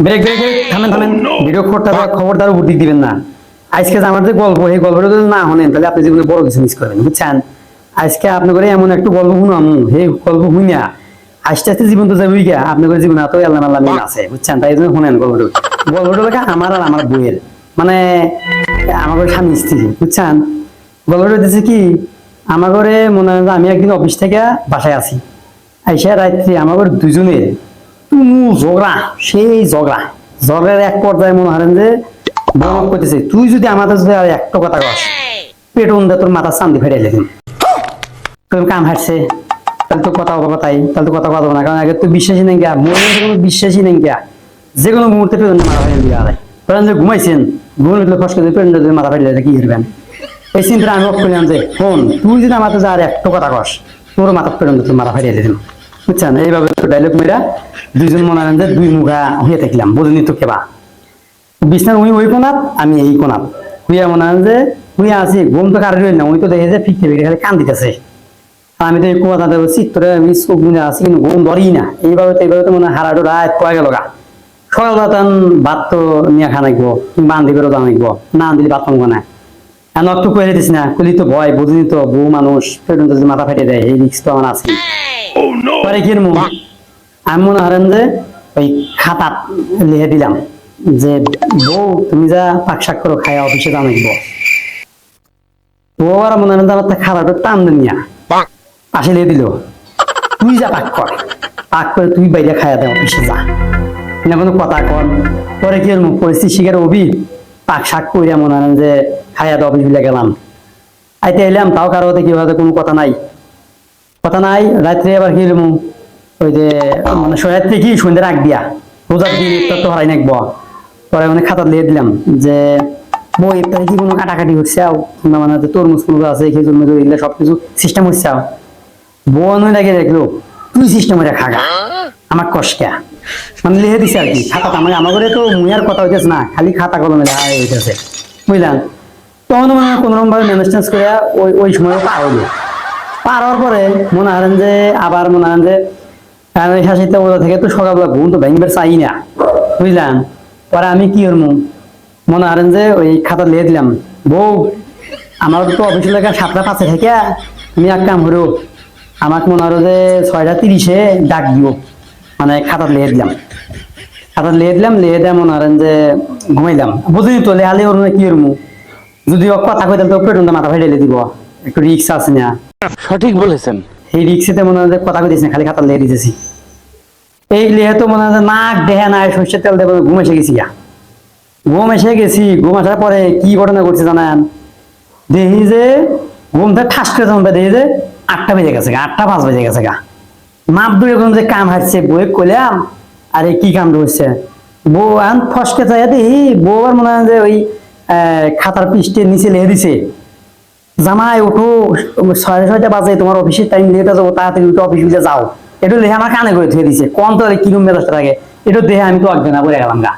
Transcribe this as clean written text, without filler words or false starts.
Break break থামেন থামেন, video খবরদার উপর দিক দিবেন না। আজকে যে আমার যে গল্প, এই গল্পটা যদি না শোনেন তাহলে আপনি জীবনে বড় কিছু মিস করবেন, বুঝছেন? আজকে আপনি করে এমন একটু গল্প শুনাম, সেই গল্প শুনিয়া আস্তে আস্তে জীবন তো যাবে গিয়া, আপনাদের জীবনে এত আল্লাহ আল্লাহ মিল আছে, বুঝছেন? তাই জন্য শুনেন গল্পটা। গল্পটা লেখা আমার আর আমার বইয়ের, মানে আমার স্বামী স্ত্রী, বুঝছেন? গল্পটা দিচ্ছে কি, আমার ঘরে মনে হয় আমি একদিন অফিস থেকে বাসায় আছি, আইসা রাত্রি আমার ঘরে দুজনের তুমু ঝগড়া, সেই ঝগড়ার এক পর্যায়ে মনে হয় যে বড় করতেছে, তুই যদি আমাদের যদি আর একটা কথা কস পেটন দে তোর মাথা চান্দি ফেটে দিন, তোর কাম হাঁটছে, তাহলে তো কথা বলবো, তাই তাহলে তো কথা বলবো না, কারণ আগে তো বিশ্বাসী নেই গা, মনে কোনো বিশ্বাসী নেই গা, যে কোনো মুহূর্তে পেটন মাথা ফেটে দিয়ে আলাই, কারণ যে ঘুমাইছেন ঘুমলে ফসকে পেটন যদি মাথা ফেটে যায় কি করবেন? এই চিন্তা আমি অফ করলাম যে ফোন, তুই যদি আমাদের আর একটা কথা কস তোর মাথা পেটন তোর মাথা ফেটে দিন, বুঝছেন? এইভাবে ডায়লগ মেয়েরা দুইজন মনে হয় যে দুই মুখা হয়ে থাকলাম, বুঝলি তো কেবা বিছনার উনি ওই কোনাত আমি এই কোনাত হুইয়া, মনে হয় যে হুইয়া আছি, ঘুম তো কারোর না, উনি তো দেখে যে ফিরতে ফিরে খালি কান দিতেছে, আমি তো এই কুয়াতে চিত্তরে আমি চোখ গুনে আছি কিন্তু ঘুম ধরি না, এইভাবে তো মনে হয় হারাটো রাত কয়ে গেল গা, সকালবেলা ভাত তো নিয়ে খা নাকবো, বান্ধি করে যা নাকবো, না দিলে ভাত পাবো না, এখন একটু কয়ে দিস না, কলি তো ভয় বুঝিনি তো, বউ মানুষ পেটন যদি মাথা ফেটে দেয়, এই রিক্স তো আমার আছে। পরে কি আমি মনে হারেন যে ওই খাতা লিখে দিলাম যে বউ তুমি যা পাক শাক করো খাই অফিসে জানাইব, বউ আর মনে হারেন যে আমার খাবারটা টান নিয়া পাশে লিখে দিল, তুই যা পাক করে তুই বাইরে খাইয়া দে অফিসে যা, না কোনো কথা কন। পরে কি পরিস্থিতি শিকার অভি পাক শাক করিয়া মনে হারেন যে খাইয়া দে অফিস বিলে গেলাম, আইতে এলাম তাও কারো কি কোনো কথা নাই, রাত্রে আবার কি ওই যে মানে রাত্রে কি সন্ধ্যে রাখ দিয়া রোজার দিন ইফতার তো হারাই নাকবো, পরে মানে খাতা লিখে দিলাম যে বই ইফতারে কি কোনো কাটাকাটি হচ্ছে কিংবা মানে তরমুজ ফুলগুলো আছে খেজুর মেজুর এগুলো সবকিছু সিস্টেম হচ্ছে, বউ নয় লাগে দেখলো তুই সিস্টেম করে খাগা আমার কষ্টটা মানে লিখে দিছে আর কি খাতা, মানে আমার ঘরে তো মুয়ার কথা হইতেছে না, খালি খাতা কলমে লেখা হইতেছে, বুঝলেন? তখন মানে কোন রকম ভাবে ম্যানেজ করে ওই সময় পার হওয়ার পরে মনে হারেন যে আবার মনে হারেন যে হাসিতে ওটা থেকে তো সকালবেলা ঘুম তো ভেঙবার চাই না, বুঝলাম? পরে আমি কি করবো মনে হারেন যে ওই খাতা লিখে দিলাম, বউ আমার তো অফিস লেখা 7টা 5-এ থেকে তুমি এক কাম করো, আমাকে মনে হলো যে 6টা 30-এ ডাক দিও, মানে খাতা লিখে দিলাম, লিখে দেয় মনে হারেন যে ঘুমাইলাম, বুঝলি তো লেহালে ওর কি করবো, যদি কথা কই তো পেটনটা মাথা ফেলে দিব, একটু রিক্স আছে না? সঠিক বলেছেন। এই রিক্সেতে মনে হয় কথা কইতেছি না, খালি খাতা লিখে দিতেছি, এই লিখে তো মনে হয় নাক দেহা নাই সর্ষের তেল দেবো, ঘুম এসে গেছি, ঘুম আসার পরে কি ঘটনা ঘটছে জানেন? দেখি যে ঘুমটা ঠাস করে যখন দেখি যে 8টা বেজে গেছে, 8টা 5 বেজে গেছে গা, মাপ দূরে কোন যে কাম হাঁটছে বই কইলাম, আরে কি কাম হচ্ছে, বউ আন ফসকে চাই দেখি বউ আর মনে হয় যে ওই খাতার পৃষ্ঠে নিচে লিখে দিছে, জামাই ওঠো 6:30 বাজে, তোমার অফিসের টাইম লেট যাবো, তাড়াতাড়ি উঠে অফিস বুঝে যাও, এটা দেখে আমার কানে করে ধুয়ে দিছে, কোন তো কিরম মেজাজটা থাকে এটা দেখে আমি তো অজ্ঞান বলে গেলাম গা।